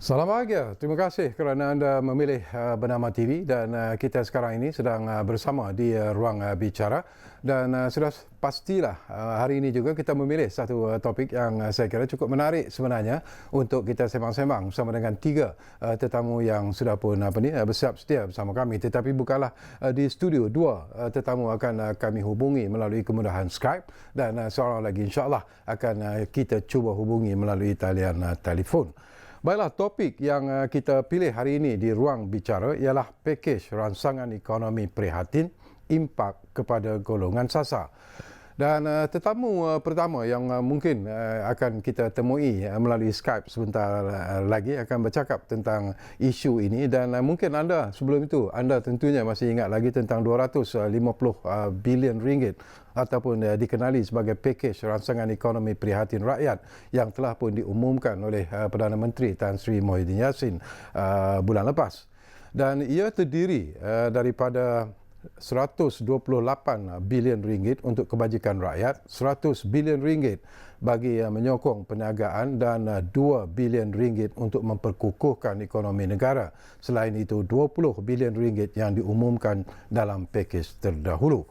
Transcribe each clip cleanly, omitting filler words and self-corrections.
Salam bahagia. Terima kasih kerana anda memilih Bernama TV dan kita sekarang ini sedang bersama di ruang bicara dan sudah pastilah hari ini juga kita memilih satu topik yang saya kira cukup menarik sebenarnya untuk kita sembang-sembang bersama dengan tiga tetamu yang sudah pun bersiap sedia bersama kami, tetapi bukanlah di studio. Dua tetamu akan kami hubungi melalui kemudahan Skype dan seorang lagi insya-Allah akan kita cuba hubungi melalui talian telefon. Baiklah, topik yang kita pilih hari ini di ruang bicara ialah pakej rangsangan ekonomi prihatin impak kepada golongan sasar. Dan tetamu pertama yang mungkin akan kita temui melalui Skype sebentar lagi akan bercakap tentang isu ini dan mungkin anda sebelum itu anda tentunya masih ingat lagi tentang 250 bilion ringgit ataupun dikenali sebagai pakej rangsangan ekonomi prihatin rakyat yang telah pun diumumkan oleh Perdana Menteri Tan Sri Muhyiddin Yassin bulan lepas. Dan ia terdiri daripada 128 bilion ringgit untuk kebajikan rakyat, 100 bilion ringgit bagi menyokong perniagaan dan 2 bilion ringgit untuk memperkukuhkan ekonomi negara. Selain itu 20 bilion ringgit yang diumumkan dalam pakej terdahulu.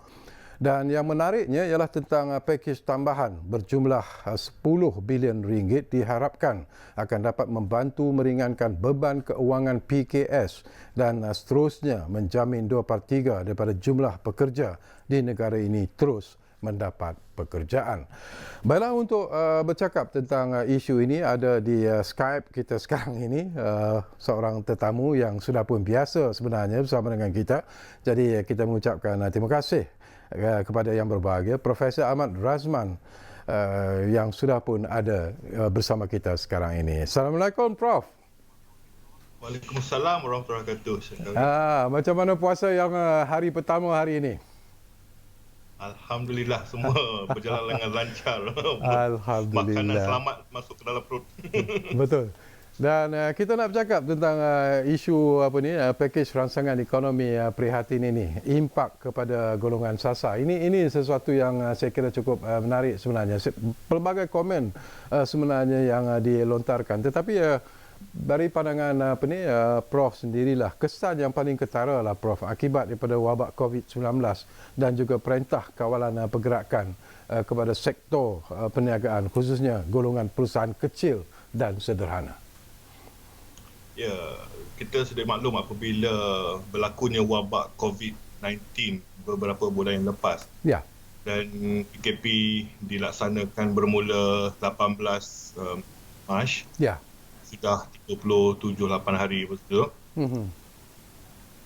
Dan yang menariknya ialah tentang pakej tambahan berjumlah 10 bilion ringgit diharapkan akan dapat membantu meringankan beban keuangan PKS dan seterusnya menjamin 2/3 daripada jumlah pekerja di negara ini terus mendapat pekerjaan. Baiklah, untuk bercakap tentang isu ini ada di Skype kita sekarang ini seorang tetamu yang sudah pun biasa sebenarnya bersama dengan kita. Jadi kita mengucapkan terima kasih kepada yang berbahagia Profesor Ahmad Razman yang sudah pun ada bersama kita sekarang ini. Assalamualaikum Prof. Waalaikumsalam warahmatullahi wabarakatuh. Macam mana puasa yang hari pertama hari ini? Alhamdulillah semua berjalan dengan lancar. Alhamdulillah. Makanan selamat masuk ke dalam perut. Betul. Dan kita nak bercakap tentang isu pakej rangsangan ekonomi prihatin ini, impak kepada golongan sasar. Ini sesuatu yang saya kira cukup menarik sebenarnya. Pelbagai komen sebenarnya yang dilontarkan, tetapi dari pandangan Prof sendirilah, kesan yang paling ketara lah Prof akibat daripada wabak COVID-19 dan juga perintah kawalan pergerakan kepada sektor perniagaan, khususnya golongan perusahaan kecil dan sederhana. Ya, kita sedia maklum apabila berlakunya wabak COVID-19 beberapa bulan yang lepas. Ya. Dan PKP dilaksanakan bermula 18 Mac. Ya. Sudah 38 hari betul.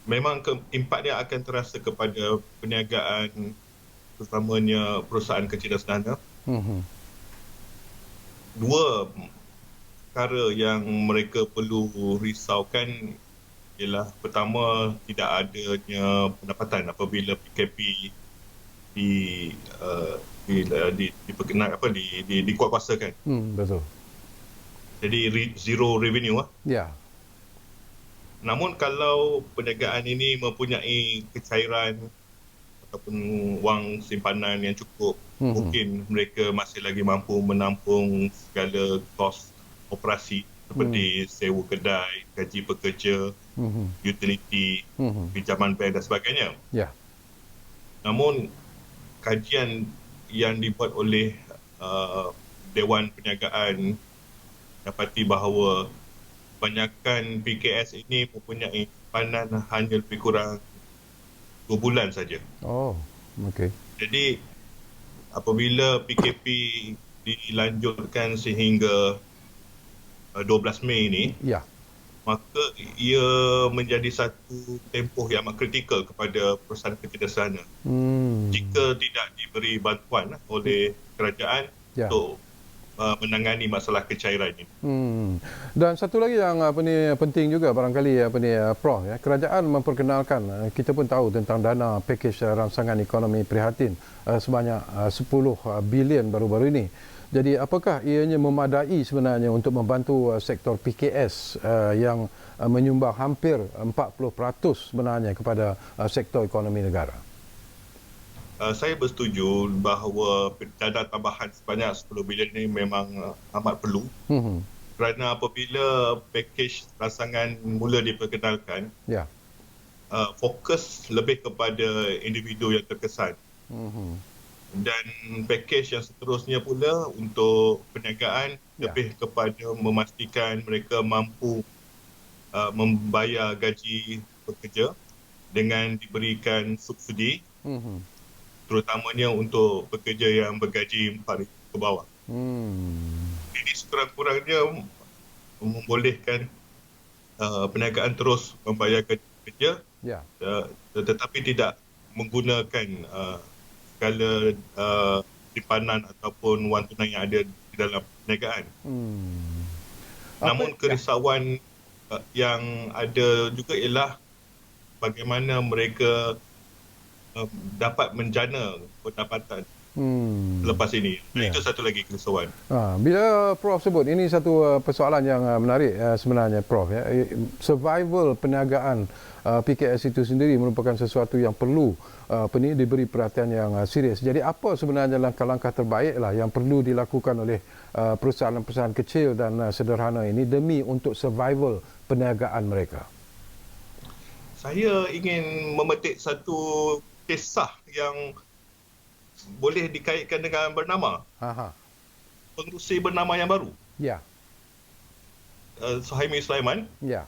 Memang impaknya akan terasa kepada perniagaan, terutamanya perusahaan kecil dan sederhana. Dua perkara yang mereka perlu risaukan ialah pertama, tidak adanya pendapatan apabila PKP dikuatkuasakan. Betul. Jadi zero revenue. Ya. Namun kalau perniagaan ini mempunyai kecairan ataupun wang simpanan yang cukup, mungkin mereka masih lagi mampu menampung segala kos operasi seperti sewa kedai, gaji pekerja, utiliti, pinjaman bank dan sebagainya. Ya. Namun kajian yang dibuat oleh Dewan Perniagaan dapati bahawa kebanyakan PKS ini mempunyai simpanan hanya lebih kurang 2 bulan saja. Oh, okey. Jadi apabila PKP dilanjutkan sehingga 12 Mei ini, ya, maka ia menjadi satu tempoh yang amat kritikal kepada perusahaan kecil dan sederhana. Jika tidak diberi bantuan oleh kerajaan untuk menangani masalah kecairan ini. Dan satu lagi yang penting juga barangkali Prof, kerajaan memperkenalkan, kita pun tahu tentang dana pakej rangsangan ekonomi prihatin sebanyak 10 bilion baru-baru ini. Jadi apakah ianya memadai sebenarnya untuk membantu sektor PKS yang menyumbang hampir 40% sebenarnya kepada sektor ekonomi negara? Saya bersetuju bahawa dana tambahan sebanyak 10 bilion ini memang amat perlu kerana apabila pakej rancangan mula diperkenalkan, Ya. fokus lebih kepada individu yang terkesan. Dan pakej yang seterusnya pula untuk perniagaan lebih kepada memastikan mereka mampu membayar gaji pekerja dengan diberikan subsidi, terutamanya untuk pekerja yang bergaji 4,000 ke bawah. Ini sekurang-kurangnya membolehkan perniagaan terus membayar gaji pekerja, tetapi tidak menggunakan segala simpanan ataupun wang tunai yang ada di dalam perniagaan. Namun kerisauan yang ada juga ialah bagaimana mereka dapat menjana pendapatan selepas ini. Itu satu lagi kerisauan. Bila Prof sebut, ini satu persoalan yang menarik sebenarnya Prof. Ya. Survival perniagaan PKS itu sendiri merupakan sesuatu yang perlu diberi perhatian yang serius. Jadi apa sebenarnya langkah-langkah terbaiklah yang perlu dilakukan oleh perusahaan-perusahaan kecil dan sederhana ini demi untuk survival perniagaan mereka? Saya ingin memetik satu kisah yang boleh dikaitkan dengan bernama. Pengerusi bernama yang baru. Ya. Suhaimi Sulaiman. Ya.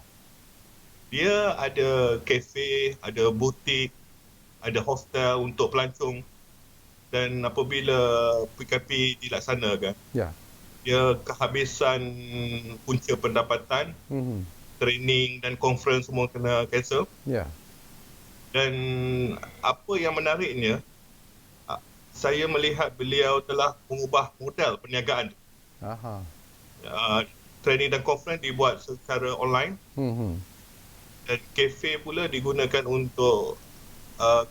Dia ada kafe, ada butik, ada hostel untuk pelancong. Dan apabila PKP dilaksanakan, dia kehabisan punca pendapatan, training dan conference semua kena cancel. Dan apa yang menariknya, saya melihat beliau telah mengubah model perniagaan. Training dan conference dibuat secara online. Dan kafe pula digunakan untuk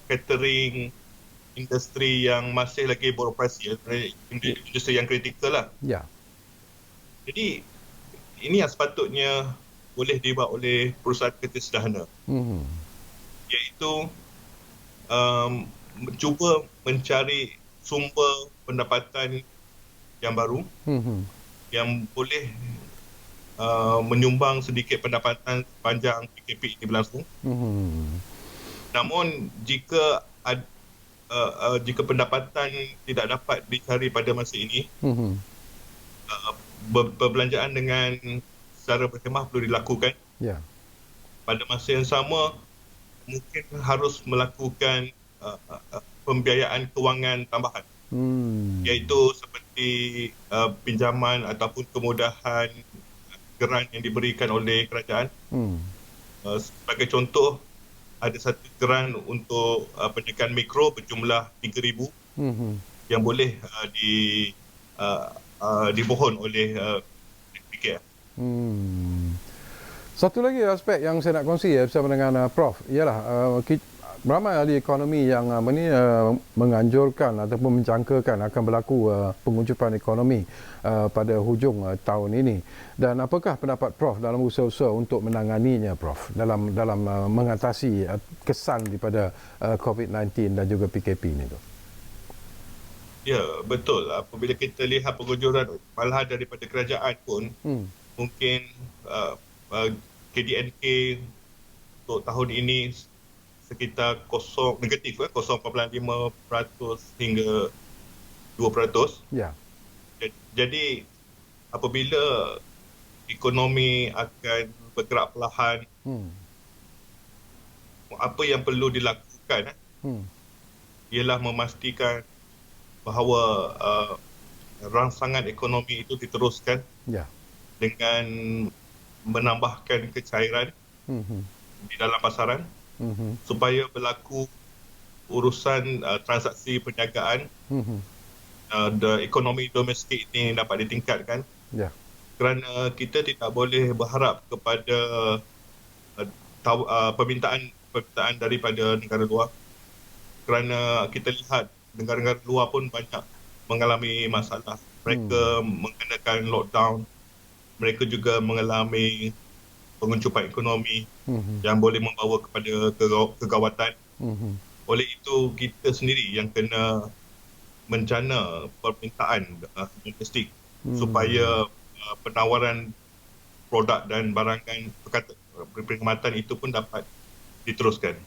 catering industri yang masih lagi beroperasi, industri yang kritikal lah. Jadi ini yang sepatutnya boleh dibuat oleh perusahaan kecil sederhana, iaitu cuba mencari sumber pendapatan yang baru yang boleh menyumbang sedikit pendapatan sepanjang PKP ini berlangsung. Namun jika pendapatan tidak dapat dicari pada masa ini, perbelanjaan dengan secara berkhemah perlu dilakukan. Pada masa yang sama, mungkin harus melakukan pembiayaan kewangan tambahan, iaitu seperti pinjaman ataupun kemudahan geran yang diberikan oleh kerajaan. Sebagai contoh, ada satu geran untuk perniagaan mikro berjumlah 3,000 yang boleh dipohon oleh PKF. Satu lagi aspek yang saya nak kongsi bersama dengan Prof ialah ramai ahli ekonomi yang menganjurkan ataupun menjangkakan akan berlaku penguncupan ekonomi pada hujung tahun ini. Dan apakah pendapat Prof dalam usaha-usaha untuk menanganinya, Prof, dalam mengatasi kesan daripada COVID-19 dan juga PKP ini tu? Ya, betul. Apabila kita lihat pengujuran malahan daripada kerajaan pun, mungkin KDNK untuk tahun ini sekitar negatif 0.5% hingga 2%. Jadi apabila ekonomi akan bergerak perlahan, apa yang perlu dilakukan ialah memastikan bahawa rangsangan ekonomi itu diteruskan dengan menambahkan kecairan di dalam pasaran, supaya berlaku urusan transaksi perniagaan, ekonomi domestik ini dapat ditingkatkan. Kerana kita tidak boleh berharap kepada permintaan daripada negara luar, kerana kita lihat negara-negara luar pun banyak mengalami masalah. Mereka mengenakan lockdown, mereka juga mengalami penguncupan ekonomi yang boleh membawa kepada kegawatan. Oleh itu, kita sendiri yang kena menjana permintaan domestik supaya penawaran produk dan barangan perkhidmatan itu pun dapat diteruskan.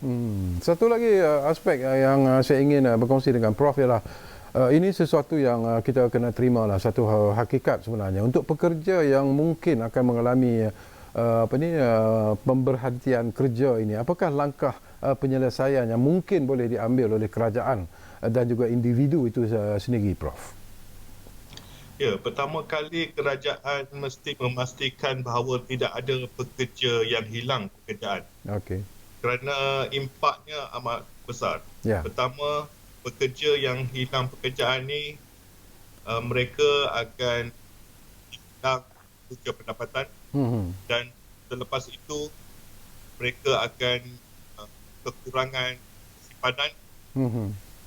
Satu lagi aspek yang saya ingin berkongsi dengan Prof ialah ini sesuatu yang kita kena terima lah, satu hakikat sebenarnya untuk pekerja yang mungkin akan mengalami pemberhentian kerja ini. Apakah langkah penyelesaian yang mungkin boleh diambil oleh kerajaan dan juga individu itu sendiri, Prof? Ya, pertama kali kerajaan mesti memastikan bahawa tidak ada pekerja yang hilang pekerjaan. Okey. Kerana impaknya amat besar. Ya. Pertama, pekerja yang hilang pekerjaan ni mereka akan hilang punca pendapatan dan selepas itu mereka akan kekurangan simpanan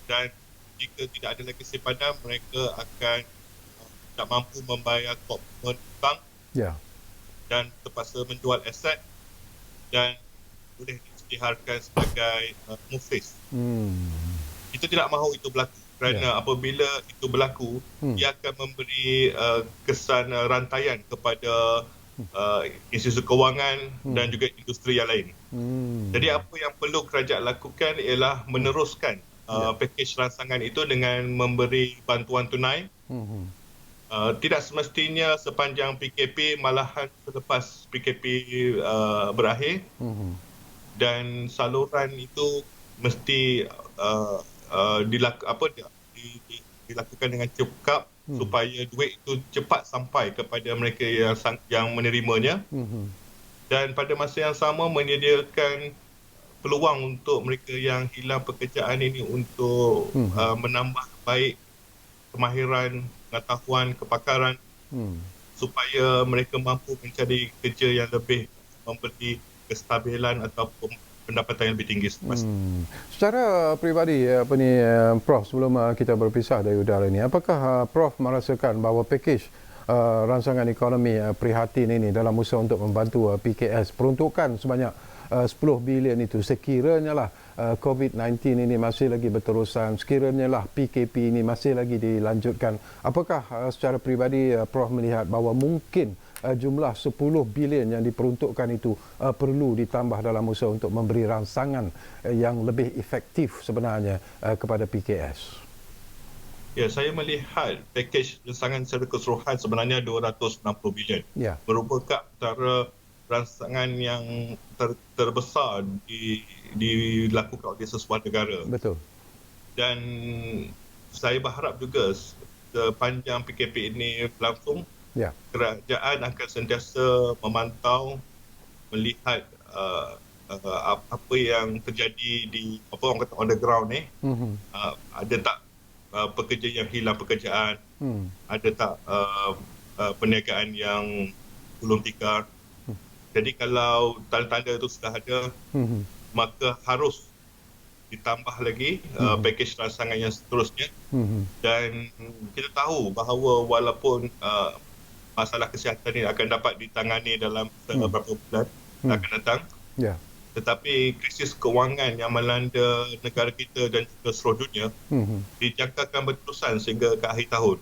dan jika tidak ada lagi simpanan mereka akan tak mampu membayar komitmen hutang dan terpaksa menjual aset dan boleh diisytiharkan sebagai muflis. Kita tidak mahu itu berlaku kerana apabila itu berlaku ia akan memberi kesan rantaian kepada institusi kewangan dan juga industri yang lain. Jadi apa yang perlu kerajaan lakukan ialah meneruskan pakej rancangan itu dengan memberi bantuan tunai. Tidak semestinya sepanjang PKP, malahan selepas PKP berakhir dan saluran itu mesti dilakukan dengan cepat supaya duit itu cepat sampai kepada mereka yang menerimanya dan pada masa yang sama menyediakan peluang untuk mereka yang hilang pekerjaan ini untuk menambah baik kemahiran, pengetahuan, kepakaran supaya mereka mampu mencari kerja yang lebih memberi kestabilan atau pendapatan yang lebih tinggi selepas. Secara peribadi Prof, sebelum kita berpisah dari udara ini, apakah Prof merasakan bahawa pakej rancangan ekonomi prihatin ini dalam usaha untuk membantu PKS peruntukan sebanyak 10 bilion itu sekiranya lah COVID-19 ini masih lagi berterusan, sekiranya lah PKP ini masih lagi dilanjutkan, apakah secara peribadi Prof melihat bahawa mungkin jumlah 10 bilion yang diperuntukkan itu perlu ditambah dalam usaha untuk memberi rangsangan yang lebih efektif sebenarnya kepada PKS? Ya, saya melihat pakej rancangan secara keseluruhan sebenarnya 260 bilion. Merupakan antara rangsangan yang terbesar dilakukan oleh sesebuah negara. Betul. Dan saya berharap juga sepanjang PKP ini berlangsung, kerajaan akan sentiasa memantau, melihat apa yang terjadi di orang kata on the ground ni. Ada tak pekerja yang hilang pekerjaan, ada tak perniagaan yang gulung tikar. Jadi kalau tanda-tanda itu sudah ada, maka harus ditambah lagi pakej rancangan yang seterusnya. Dan kita tahu bahawa walaupun masalah kesihatan ini akan dapat ditangani dalam beberapa bulan akan datang, tetapi krisis kewangan yang melanda negara kita dan juga seluruh dunia dijangkakan berterusan sehingga ke akhir tahun.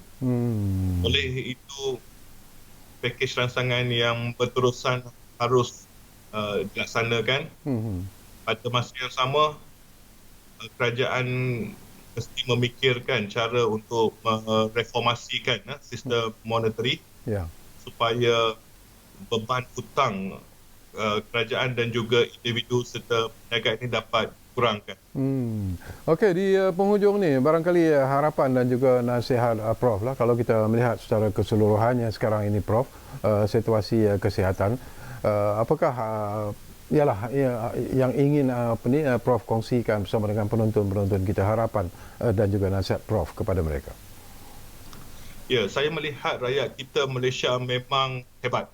Oleh itu, pakej rancangan yang berterusan harus dilaksanakan. Pada masa yang sama, kerajaan mesti memikirkan cara untuk mereformasikan sistem monetary supaya beban hutang kerajaan dan juga individu serta perniagaan ini dapat kurangkan. Okey, di penghujung ni barangkali harapan dan juga nasihat Prof lah kalau kita melihat secara keseluruhannya sekarang ini Prof, situasi kesihatan, apakah yang ingin Prof kongsikan bersama dengan penonton-penonton kita, harapan dan juga nasihat Prof kepada mereka? Ya, saya melihat rakyat kita Malaysia memang hebat.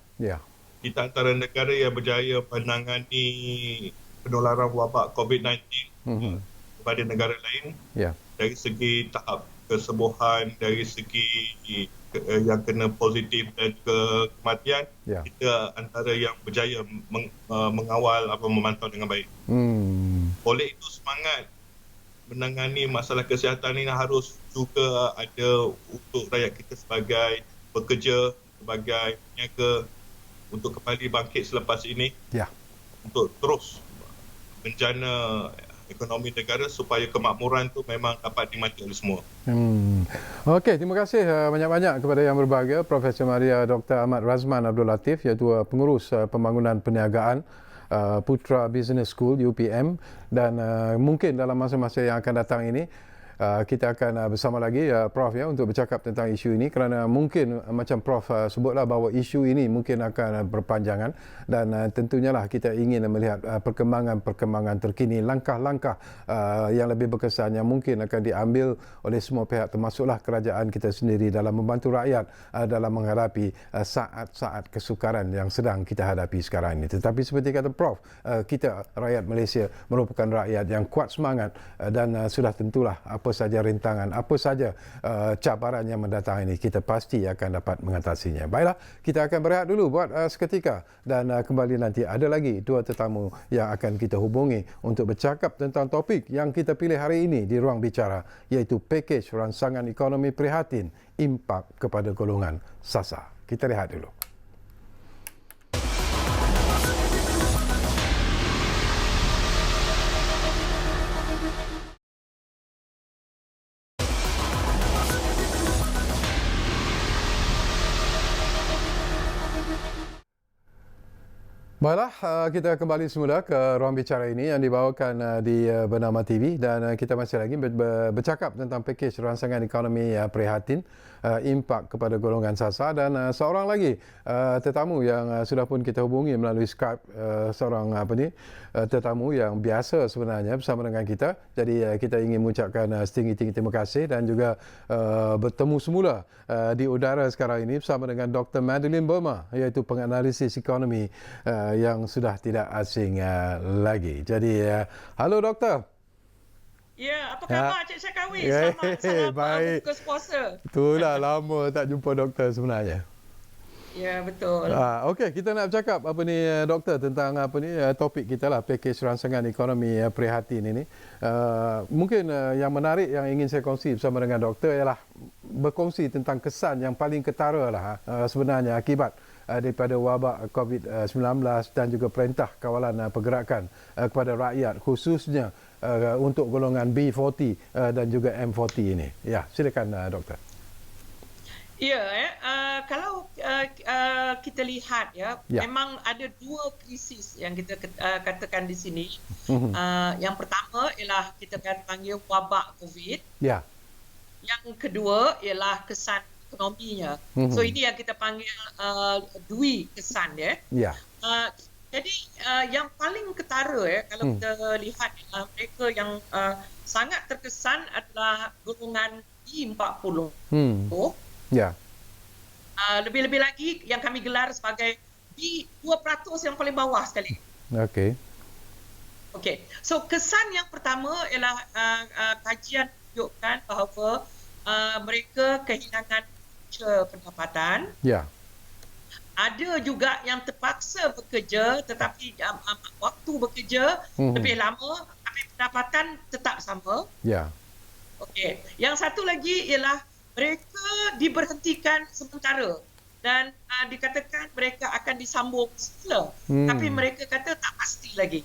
Kita antara negara yang berjaya menangani penularan wabak COVID-19 kepada negara lain. Dari segi tahap kesembuhan, dari segi yang kena positif dan juga kematian, kita antara yang berjaya mengawal atau memantau dengan baik. Oleh itu, semangat menangani masalah kesihatan ini harus juga ada untuk rakyat kita sebagai pekerja, sebagai peniaga untuk kembali bangkit selepas ini, Ya. untuk terus menjana ekonomi negara supaya kemakmuran tu memang dapat dimati oleh semua. Okey, terima kasih banyak-banyak kepada yang berbahagia Profesor Maria Dr. Ahmad Razman Abdul Latif, iaitu pengurus pembangunan perniagaan Putra Business School UPM, dan mungkin dalam masa-masa yang akan datang ini kita akan bersama lagi Prof ya untuk bercakap tentang isu ini, kerana mungkin macam Prof sebutlah bahawa isu ini mungkin akan berpanjangan, dan tentunya lah kita ingin melihat perkembangan terkini, langkah-langkah yang lebih berkesan yang mungkin akan diambil oleh semua pihak, termasuklah kerajaan kita sendiri dalam membantu rakyat dalam menghadapi saat-saat kesukaran yang sedang kita hadapi sekarang ini. Tetapi seperti kata Prof, kita rakyat Malaysia merupakan rakyat yang kuat semangat, dan sudah tentulah apa saja rintangan, apa saja cabaran yang mendatang ini, kita pasti akan dapat mengatasinya. Baiklah, kita akan berehat dulu buat seketika, dan kembali nanti ada lagi dua tetamu yang akan kita hubungi untuk bercakap tentang topik yang kita pilih hari ini di Ruang Bicara, iaitu pakej ransangan ekonomi prihatin, impak kepada golongan sasar. Kita lihat dulu. Baiklah, kita kembali semula ke Ruang Bicara ini yang dibawakan di Bernama TV, dan kita masih lagi bercakap tentang pakej ransangan ekonomi prihatin, impak kepada golongan sasar, dan seorang lagi tetamu yang sudah pun kita hubungi melalui Skype, seorang tetamu yang biasa sebenarnya bersama dengan kita. Jadi kita ingin mengucapkan setinggi-tinggi terima kasih, dan juga bertemu semula di udara sekarang ini bersama dengan Dr. Madeline Burma, iaitu penganalisis ekonomi yang sudah tidak asing lagi. Jadi, halo doktor. Ya, apa khabar Cik Syakawi? Selamat baik. buka puasa. Itulah lama tak jumpa doktor sebenarnya. Ya, betul. Okey, kita nak bercakap doktor tentang topik kita lah, pakej ransangan ekonomi prihatin ini. Mungkin yang menarik yang ingin saya kongsi bersama dengan doktor ialah berkongsi tentang kesan yang paling ketara lah sebenarnya akibat daripada wabak COVID-19 dan juga perintah kawalan pergerakan kepada rakyat, khususnya untuk golongan B40 dan juga M40 ini. Ya, silakan doktor. Ya, kalau kita lihat ya, memang ada dua krisis yang kita katakan di sini. Yang pertama ialah kita panggil wabak COVID. Ya. Yang kedua ialah kesan ekonominya. So ini yang kita panggil dui kesan ya. Ya. Jadi yang paling ketara kalau kita lihat mereka yang sangat terkesan adalah golongan B40. Ya. Lebih-lebih lagi yang kami gelar sebagai B2% yang paling bawah sekali. Okey. Okey. So kesan yang pertama ialah kajian menunjukkan bahawa mereka kehilangan pendapatan. Ya. Ada juga yang terpaksa bekerja tetapi waktu bekerja lebih lama tapi pendapatan tetap sama. Ya. Okey. Yang satu lagi ialah mereka diberhentikan sementara dan dikatakan mereka akan disambung semula. Tapi mereka kata tak pasti lagi.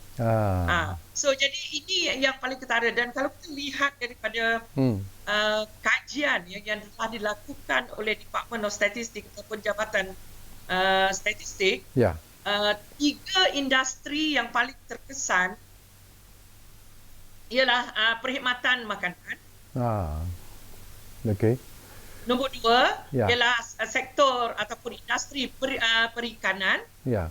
So jadi ini yang paling ketara, dan kalau kita lihat daripada kajian yang telah dilakukan oleh Department of Statistics ataupun Jabatan Statistik, tiga industri yang paling terkesan ialah perkhidmatan makanan. Okey. Nombor dua ialah sektor ataupun industri perikanan. Ya.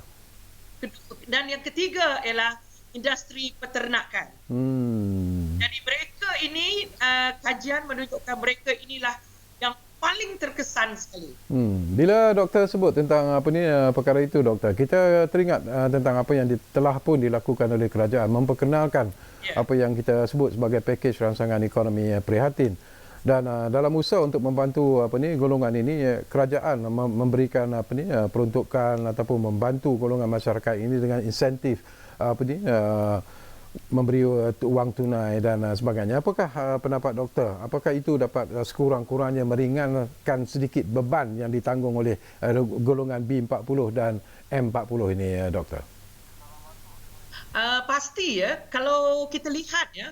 Dan yang ketiga ialah industri peternakan. Jadi mereka ini kajian menunjukkan mereka inilah yang paling terkesan sekali. Bila doktor sebut tentang perkara itu doktor, kita teringat tentang apa yang telah pun dilakukan oleh kerajaan memperkenalkan apa yang kita sebut sebagai pakej ransangan ekonomi prihatin. Dan dalam usaha untuk membantu golongan ini, kerajaan memberikan peruntukan ataupun membantu golongan masyarakat ini dengan insentif memberi wang tunai dan sebagainya. Apakah pendapat doktor? Apakah itu dapat sekurang-kurangnya meringankan sedikit beban yang ditanggung oleh golongan B40 dan M40 ini, doktor? Pasti ya, kalau kita lihat ya,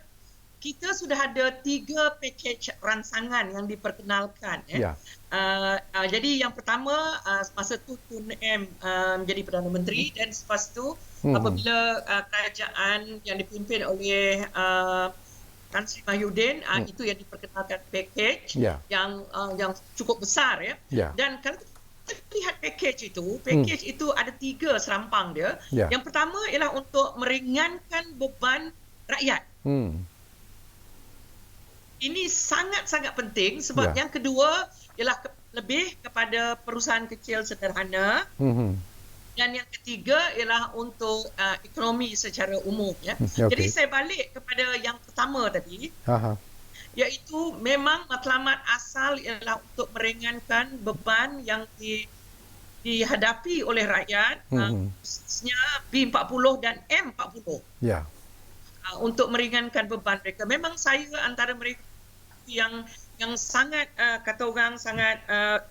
kita sudah ada 3 pakej rancangan yang diperkenalkan. Ya. Jadi yang pertama, masa tu Tun M menjadi Perdana Menteri, dan selepas tu apabila kerajaan yang dipimpin oleh Tan Sri Mahyudin, itu yang diperkenalkan pakej yang cukup besar ya. Dan kalau kita lihat pakej itu ada 3 serampang dia. Yang pertama ialah untuk meringankan beban rakyat. Ini sangat-sangat penting sebab yang kedua ialah lebih kepada perusahaan kecil sederhana. Dan yang ketiga ialah untuk ekonomi secara umum ya. Jadi saya balik kepada yang pertama tadi. Iaitu memang matlamat asal ialah untuk meringankan beban yang dihadapi oleh rakyat, khususnya B40 dan M40. Untuk meringankan beban mereka. Memang saya antara mereka yang sangat kata orang sangat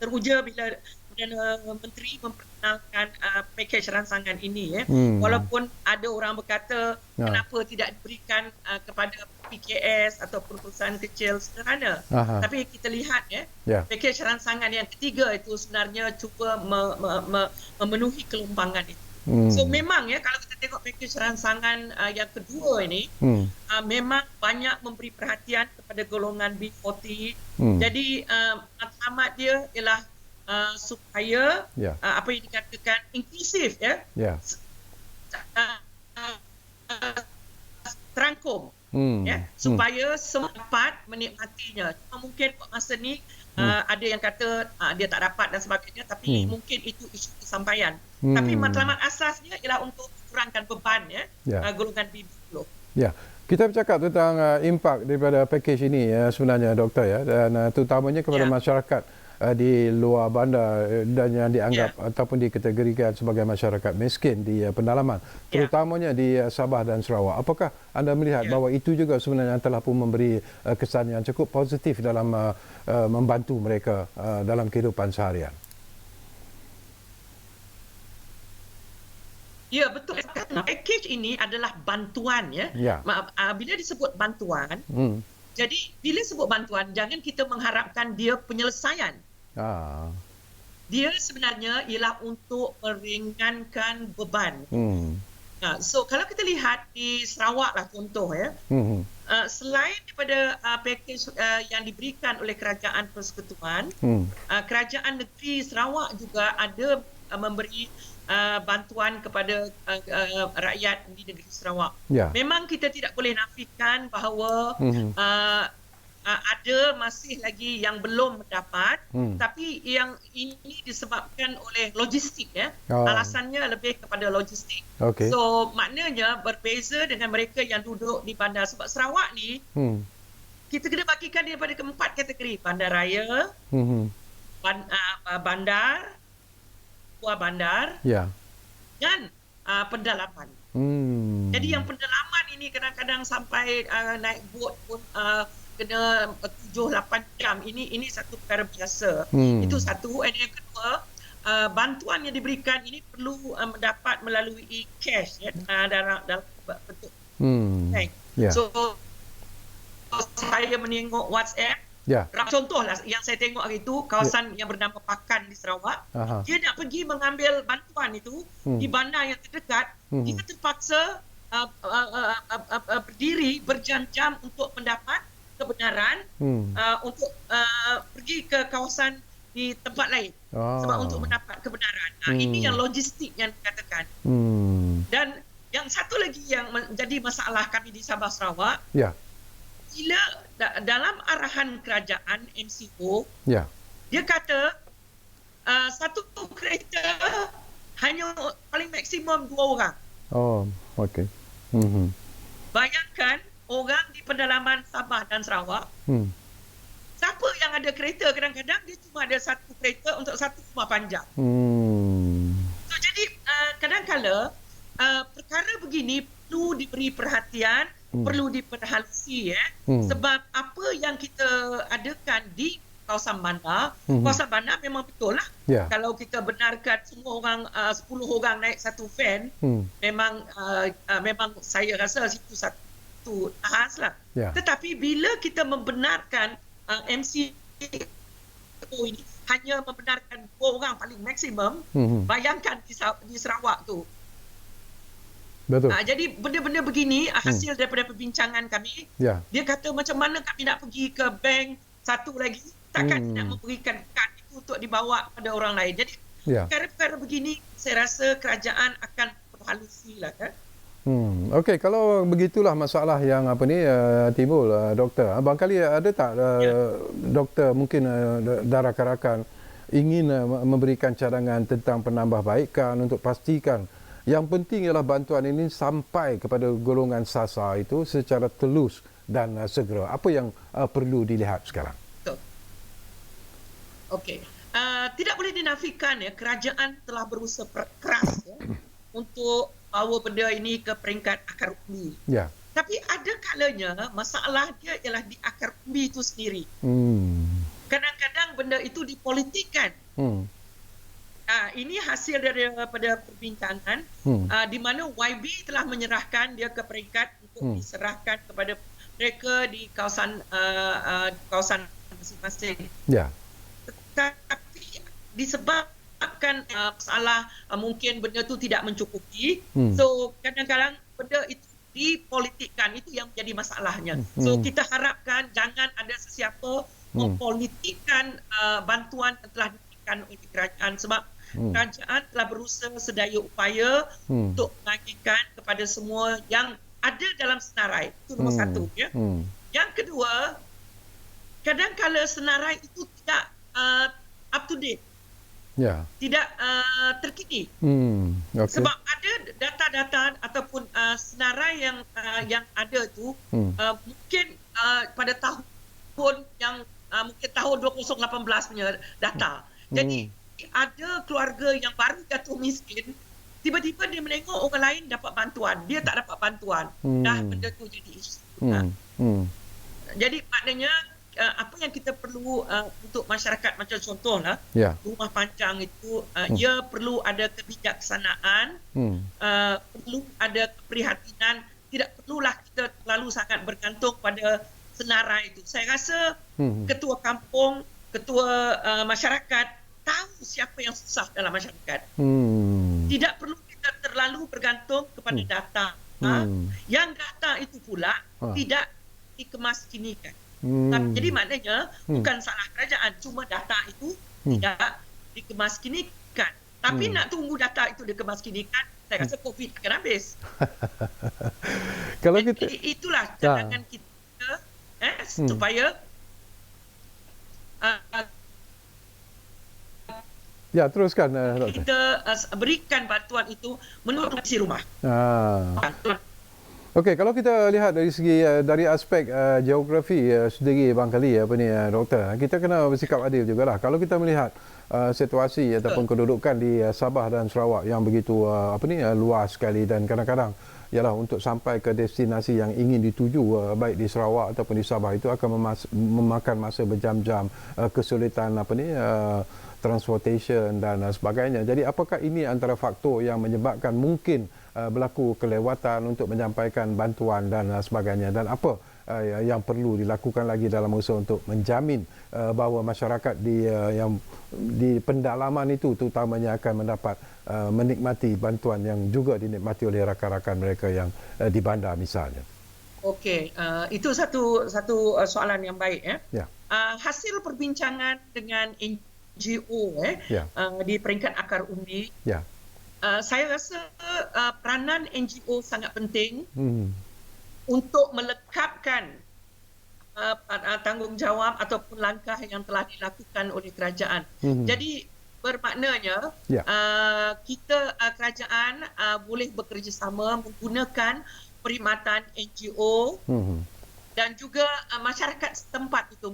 teruja bila Perdana Menteri memperkenalkan pakej rancangan ini ya. Walaupun ada orang berkata kenapa tidak diberikan kepada PKS atau perusahaan kecil sederhana. Tapi kita lihat ya, pakej rancangan yang ketiga itu sebenarnya cuba memenuhi kelompangan itu. So memang ya, kalau kita tengok pakej rancangan yang kedua ini, memang banyak memberi perhatian kepada golongan B40. Jadi matlamat dia ialah supaya apa yang dikatakan inklusif ya, terangkum ya, supaya semua dapat menikmatinya. Cuma mungkin masa ni ada yang kata dia tak dapat dan sebagainya, tapi mungkin itu isu kesampaian. Tapi matlamat asasnya ialah untuk kurangkan beban golongan B40. Kita bercakap tentang impak daripada pakej ini sebenarnya, doktor ya, dan terutamanya kepada masyarakat di luar bandar dan yang dianggap ataupun dikategorikan sebagai masyarakat miskin di pendalaman, terutamanya di Sabah dan Sarawak. Apakah anda melihat bahawa itu juga sebenarnya telah pun memberi kesan yang cukup positif dalam membantu mereka dalam kehidupan seharian? Ya, betul. Pakej ini adalah bantuan ya. Bila disebut bantuan, jadi bila sebut bantuan, jangan kita mengharapkan dia penyelesaian. Dia sebenarnya ialah untuk meringankan beban. So kalau kita lihat di Sarawak lah contoh ya, selain daripada pakej yang diberikan oleh Kerajaan Persekutuan, Kerajaan Negeri Sarawak juga ada memberi bantuan kepada rakyat di negeri Sarawak. Memang kita tidak boleh nafikan bahawa ada masih lagi yang belum mendapat, tapi yang ini disebabkan oleh logistik ya. Alasannya lebih kepada logistik. So maknanya berbeza dengan mereka yang duduk di bandar, sebab Sarawak ni kita kena bagikan dia pada 4 kategori: bandaraya, bandar, buah bandar, dan pendalaman. Jadi yang pendalaman ini kadang-kadang sampai naik bot pun kena 7-8 jam. Ini satu perkara biasa. Itu satu. Dan yang kedua, bantuan yang diberikan ini perlu mendapat melalui cash ya, dalam bentuk. So saya menengok WhatsApp. Contohlah yang saya tengok hari itu, kawasan yang bernama Pakan di Sarawak, dia nak pergi mengambil bantuan itu di bandar yang terdekat, kita terpaksa berdiri berjam-jam untuk mendapat kebenaran, untuk pergi ke kawasan di tempat lain sebab untuk mendapat kebenaran. Ini yang logistik yang dikatakan. Dan yang satu lagi yang menjadi masalah kami di Sabah Sarawak, bila dalam arahan kerajaan MCO, dia kata satu kereta hanya paling maksimum 2 orang. Bayangkan orang di pendalaman Sabah dan Sarawak, siapa yang ada kereta, kadang-kadang dia cuma ada satu kereta untuk satu rumah panjang. So, jadi kadang-kala perkara begini perlu diberi perhatian, perlu diperhalusi sebab apa yang kita adakan di kawasan bandar, kawasan bandar memang betul lah. Kalau kita benarkan semua orang 10 orang naik satu van, memang saya rasa situ satu tahas lah. Tetapi bila kita membenarkan MCO ini hanya membenarkan 2 orang paling maksimum, bayangkan di Sarawak tu. Betul. Jadi benda-benda begini hasil daripada perbincangan kami. Dia kata macam mana kami nak pergi ke bank satu lagi, takkan nak memberikan kad itu untuk dibawa pada orang lain. Jadi perkara-perkara begini saya rasa kerajaan akan berhalusi lah kan. Okey, kalau begitulah masalah yang timbul, doktor. Barangkali ada tak doktor mungkin rakan-rakan ingin memberikan cadangan tentang penambahbaikan untuk pastikan yang penting ialah bantuan ini sampai kepada golongan sasar itu secara telus dan segera. Apa yang perlu dilihat sekarang? Okey. Tidak boleh dinafikan kerajaan telah berusaha keras untuk bawa benda ini ke peringkat akar umbi. Tapi ada kalanya masalah dia ialah di akar umbi itu sendiri. Kadang-kadang benda itu dipolitikkan. Ini hasil daripada perbincangan di mana YB telah menyerahkan dia ke peringkat untuk diserahkan kepada mereka di kawasan masing-masing. Tetapi disebabkan masalah mungkin benda itu tidak mencukupi, so kadang-kadang benda itu dipolitikkan, itu yang menjadi masalahnya. So kita harapkan jangan ada sesiapa mempolitikkan bantuan yang telah diberikan oleh kerajaan, sebab kerajaan telah berusaha sedaya upaya untuk mengagikan kepada semua yang ada dalam senarai. Itu nombor satu. Yang kedua, kadang-kala senarai itu tidak up to date. Tidak terkini. Sebab ada data-data ataupun senarai yang ada tu mungkin pada tahun yang mungkin tahun 2018 punya data. Jadi ada keluarga yang baru jatuh miskin, tiba-tiba dia menengok orang lain dapat bantuan, dia tak dapat bantuan. Dah benda tu jadi isu. Jadi maknanya apa yang kita perlu untuk masyarakat, macam contohlah rumah panjang itu ia perlu ada kebijaksanaan, perlu ada keprihatinan, tidak perlulah kita terlalu sangat bergantung pada senarai itu. Saya rasa ketua kampung, ketua masyarakat tahu siapa yang susah dalam masyarakat. Tidak perlu kita terlalu bergantung kepada data. Yang data itu pula tidak dikemaskinikan. Jadi maknanya bukan salah kerajaan, cuma data itu tidak dikemaskinikan. Tapi nak tunggu data itu dikemaskinikan, saya rasa COVID akan habis. Kalau kita, itulah cadangan kita supaya teruskan doktor. Kita berikan bantuan itu menurut kondisi rumah. Okey, kalau kita lihat dari segi dari aspek geografi sendiri barangkali doktor, kita kena bersikap adil jugalah. Kalau kita melihat situasi ataupun kedudukan di Sabah dan Sarawak yang begitu luas sekali, dan kadang-kadang ialah untuk sampai ke destinasi yang ingin dituju baik di Sarawak ataupun di Sabah itu akan memakan masa berjam-jam, kesulitan transportation dan sebagainya. Jadi apakah ini antara faktor yang menyebabkan mungkin berlaku kelewatan untuk menyampaikan bantuan dan sebagainya, dan apa yang perlu dilakukan lagi dalam usaha untuk menjamin bahawa masyarakat di pendalaman itu terutamanya akan mendapat menikmati bantuan yang juga dinikmati oleh rakan-rakan mereka yang di bandar misalnya. Okey, itu satu soalan yang baik hasil perbincangan dengan NGO di peringkat akar umbi. Saya rasa peranan NGO sangat penting untuk melekapkan tanggungjawab ataupun langkah yang telah dilakukan oleh kerajaan. Jadi bermaknanya kita kerajaan boleh bekerjasama menggunakan perkhidmatan NGO dan juga masyarakat setempat itu.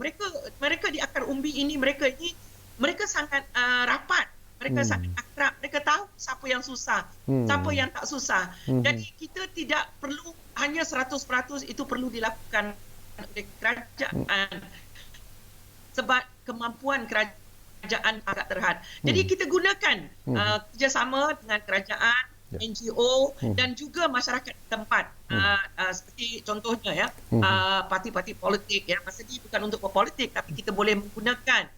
Mereka di akar umbi ini, mereka sangat rapat, mereka sangat akrab, mereka tahu siapa yang susah, siapa yang tak susah. Jadi kita tidak perlu hanya 100% itu perlu dilakukan oleh kerajaan, sebab kemampuan kerajaan agak terhad. Jadi kita gunakan kerjasama dengan kerajaan, NGO dan juga masyarakat tempat, seperti contohnya ya, parti-parti politik ya. Masa ini bukan untuk berpolitik, tapi kita boleh menggunakan